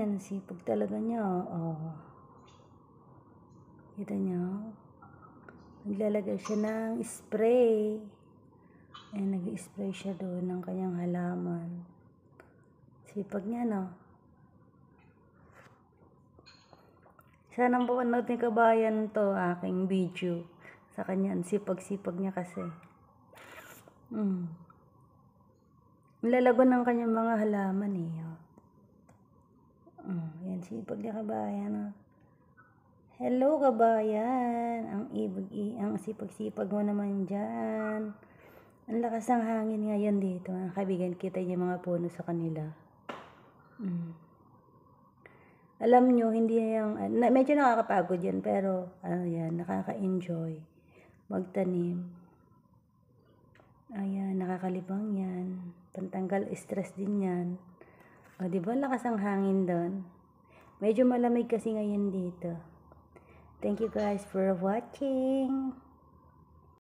Ayan, sipag talaga niya. Oh. Kita niyo? Naglalagay siya ng spray. Ayan, nag-spray siya doon ng kanyang halaman. Sipag niya, no? Sana mapanood ni kabayan to aking video. Sa kanya, sipag-sipag niya kasi. Nilalago ng kanyang mga halaman eh. Yan, sipag niya kabayan. Oh. Hello kabayan. Ang sipag-sipag mo naman dyan. Ang lakas ng hangin ngayon dito. Mga kaibigan, kita niyo mga puno sa kanila. Alam nyo, hindi yung, medyo nakakapagod yan, pero, yan, nakaka-enjoy magtanim. Ayan, nakakalibang yan. Pantanggal stress din yan. O, diba, lakas ang hangin doon. Medyo malamig kasi ngayon dito. Thank you guys for watching.